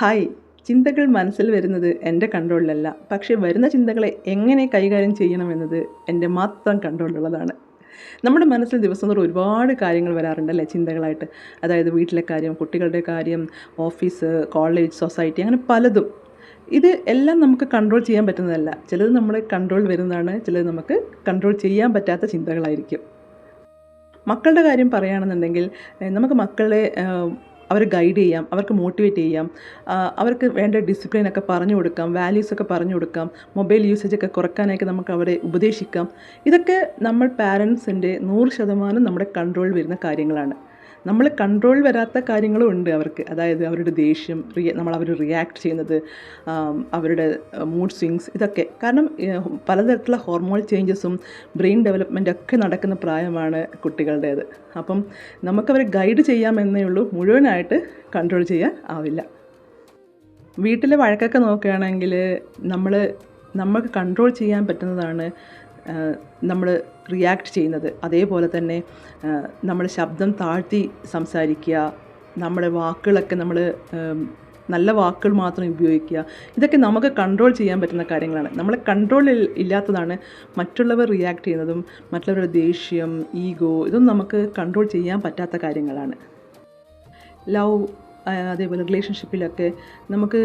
Hi. ചിന്തകൾ മനസ്സിൽ വരുന്നത് എൻ്റെ കൺട്രോളിലല്ല. പക്ഷേ വരുന്ന ചിന്തകളെ എങ്ങനെ കൈകാര്യം ചെയ്യണമെന്നത് എൻ്റെ മാത്രം കൺട്രോളിലുള്ളതാണ്. നമ്മുടെ മനസ്സിൽ ദിവസം തോറും ഒരുപാട് കാര്യങ്ങൾ വരാറുണ്ടല്ലേ ചിന്തകളായിട്ട്. അതായത് വീട്ടിലെ കാര്യം, കുട്ടികളുടെ കാര്യം, ഓഫീസ്, കോളേജ്, സൊസൈറ്റി അങ്ങനെ പലതും. ഇത് എല്ലാം നമുക്ക് കൺട്രോൾ ചെയ്യാൻ പറ്റുന്നതല്ല. ചിലത് നമ്മുടെ കൺട്രോൾ വരുന്നതാണ്, ചിലത് നമുക്ക് കൺട്രോൾ ചെയ്യാൻ പറ്റാത്ത ചിന്തകളായിരിക്കും. മക്കളുടെ കാര്യം പറയുകയാണെന്നുണ്ടെങ്കിൽ നമുക്ക് മക്കളെ അവരെ ഗൈഡ് ചെയ്യാം, അവർക്ക് മോട്ടിവേറ്റ് ചെയ്യാം, അവർക്ക് വേണ്ട ഡിസിപ്ലിനൊക്കെ പറഞ്ഞു കൊടുക്കാം, വാല്യൂസൊക്കെ പറഞ്ഞു കൊടുക്കാം, മൊബൈൽ യൂസേജൊക്കെ കുറയ്ക്കാനായിട്ട് നമുക്ക് അവരെ ഉപദേശിക്കാം. ഇതൊക്കെ നമ്മൾ പാരൻസിൻ്റെ 100% നമ്മുടെ കൺട്രോളിൽ വരുന്ന കാര്യങ്ങളാണ്. നമ്മൾ കൺട്രോൾ വരാത്ത കാര്യങ്ങളും ഉണ്ട് അവർക്ക്. അതായത് അവരുടെ ദേഷ്യം, അവർ റിയാക്ട് ചെയ്യുന്നത്, അവരുടെ മൂഡ് സ്വിങ്സ്, ഇതൊക്കെ കാരണം പലതരത്തിലുള്ള ഹോർമോൺ ചേഞ്ചസും ബ്രെയിൻ ഡെവലപ്മെൻറ്റൊക്കെ നടക്കുന്ന പ്രായമാണ് കുട്ടികളുടേത്. അപ്പം നമുക്കവരെ ഗൈഡ് ചെയ്യാമെന്നേ ഉള്ളൂ, മുഴുവനായിട്ട് കൺട്രോൾ ചെയ്യാൻ ആവില്ല. വീട്ടിലെ വഴക്കൊക്കെ നോക്കുകയാണെങ്കിൽ നമുക്ക് കൺട്രോൾ ചെയ്യാൻ പറ്റുന്നതാണ് നമ്മൾ റിയാക്ട് ചെയ്യുന്നത്. അതേപോലെ തന്നെ നമ്മൾ ശബ്ദം താഴ്ത്തി സംസാരിക്കുക, നമ്മുടെ വാക്കുകളൊക്കെ നല്ല വാക്കുകൾ മാത്രം ഉപയോഗിക്കുക. ഇതൊക്കെ നമുക്ക് കൺട്രോൾ ചെയ്യാൻ പറ്റുന്ന കാര്യങ്ങളാണ്. നമ്മളെ കൺട്രോളിൽ ഇല്ലാത്തതാണ് മറ്റുള്ളവർ റിയാക്ട് ചെയ്യുന്നതും, മറ്റുള്ളവരുടെ ദേഷ്യം, ഈഗോ, ഇതൊന്നും നമുക്ക് കൺട്രോൾ ചെയ്യാൻ പറ്റാത്ത കാര്യങ്ങളാണ്. ലവ്, അതേപോലെ റിലേഷൻഷിപ്പിലൊക്കെ നമുക്ക്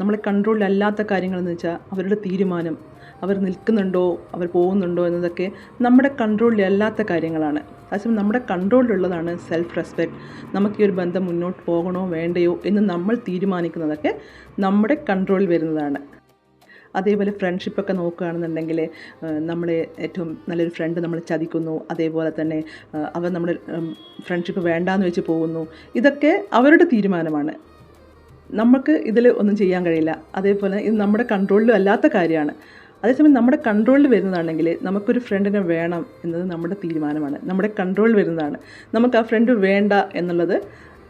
നമ്മളെ കൺട്രോളിലല്ലാത്ത കാര്യങ്ങളെന്ന് വെച്ചാൽ അവരുടെ തീരുമാനം, അവർ നിൽക്കുന്നുണ്ടോ, അവർ പോകുന്നുണ്ടോ എന്നതൊക്കെ നമ്മുടെ കൺട്രോളിലല്ലാത്ത കാര്യങ്ങളാണ്. അതേസമയം നമ്മുടെ കൺട്രോളിലുള്ളതാണ് സെൽഫ് റെസ്പെക്റ്റ്. നമുക്ക് ഈ ഒരു ബന്ധം മുന്നോട്ട് പോകണോ വേണ്ടയോ എന്ന് നമ്മൾ തീരുമാനിക്കുന്നതൊക്കെ നമ്മുടെ കൺട്രോളിൽ വരുന്നതാണ്. അതേപോലെ ഫ്രണ്ട്ഷിപ്പൊക്കെ നോക്കുകയാണെന്നുണ്ടെങ്കിൽ നമ്മളെ ഏറ്റവും നല്ലൊരു ഫ്രണ്ട് നമ്മൾ ചതിക്കുന്നു, അതേപോലെ തന്നെ അവർ നമ്മുടെ ഫ്രണ്ട്ഷിപ്പ് വേണ്ടാന്ന് വെച്ച് പോകുന്നു, ഇതൊക്കെ അവരുടെ തീരുമാനമാണ്. നമുക്ക് ഇതിൽ ഒന്നും ചെയ്യാൻ കഴിയില്ല. അതേപോലെ ഇത് നമ്മുടെ കൺട്രോളിലും അല്ലാത്ത കാര്യമാണ്. അതേസമയം നമ്മുടെ കൺട്രോളിൽ വരുന്നതാണെങ്കിൽ നമുക്കൊരു ഫ്രണ്ടിനെ വേണം എന്നത് നമ്മുടെ തീരുമാനമാണ്, നമ്മുടെ കൺട്രോളിൽ വരുന്നതാണ്. നമുക്ക് ആ ഫ്രണ്ട് വേണ്ട എന്നുള്ളത്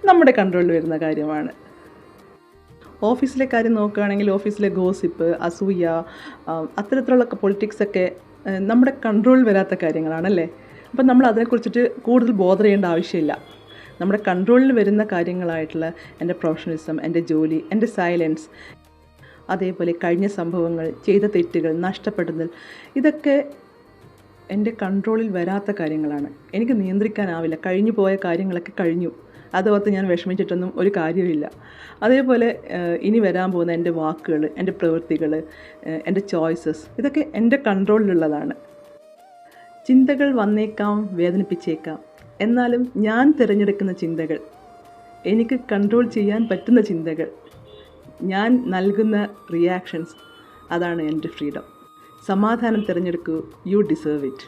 നമ്മുടെ കൺട്രോളിൽ വരുന്ന കാര്യമാണ്. ഓഫീസിലെ കാര്യം നോക്കുകയാണെങ്കിൽ ഓഫീസിലെ ഗോസിപ്പ്, അസൂയ, അത്തരത്തിലുള്ള പൊളിറ്റിക്സൊക്കെ നമ്മുടെ കൺട്രോളിൽ വരാത്ത കാര്യങ്ങളാണല്ലേ. അപ്പം നമ്മൾ അതിനെക്കുറിച്ചിട്ട് കൂടുതൽ ബോധർ ചെയ്യേണ്ട ആവശ്യമില്ല. നമ്മുടെ കൺട്രോളിൽ വരുന്ന കാര്യങ്ങളായിട്ടുള്ള എൻ്റെ പ്രൊഫഷണലിസം, എൻ്റെ ജോലി, എൻ്റെ സൈലൻസ്, അതേപോലെ കഴിഞ്ഞ സംഭവങ്ങൾ, ചെയ്ത തെറ്റുകൾ, നഷ്ടപ്പെടുന്നൽ, ഇതൊക്കെ എൻ്റെ കൺട്രോളിൽ വരാത്ത കാര്യങ്ങളാണ്. എനിക്ക് നിയന്ത്രിക്കാനാവില്ല. കഴിഞ്ഞു പോയ കാര്യങ്ങളൊക്കെ കഴിഞ്ഞു, അതോർത്ത് ഞാൻ വിഷമിച്ചിട്ടൊന്നും ഒരു കാര്യമില്ല. അതേപോലെ ഇനി വരാൻ പോകുന്ന എൻ്റെ വാക്കുകൾ, എൻ്റെ പ്രവൃത്തികൾ, എൻ്റെ ചോയ്സസ്, ഇതൊക്കെ എൻ്റെ കൺട്രോളിലുള്ളതാണ്. ചിന്തകൾ വന്നേക്കാം, വേദനിപ്പിച്ചേക്കാം, എന്നാലും ഞാൻ തിരഞ്ഞെടുക്കുന്ന ചിന്തകൾ, എനിക്ക് കൺട്രോൾ ചെയ്യാൻ പറ്റുന്ന ചിന്തകൾ, ഞാൻ നൽകുന്ന റിയാക്ഷൻസ്, അതാണ് എൻ്റെ ഫ്രീഡം. സമാധാനം തിരഞ്ഞെടുക്കൂ. U deserve it.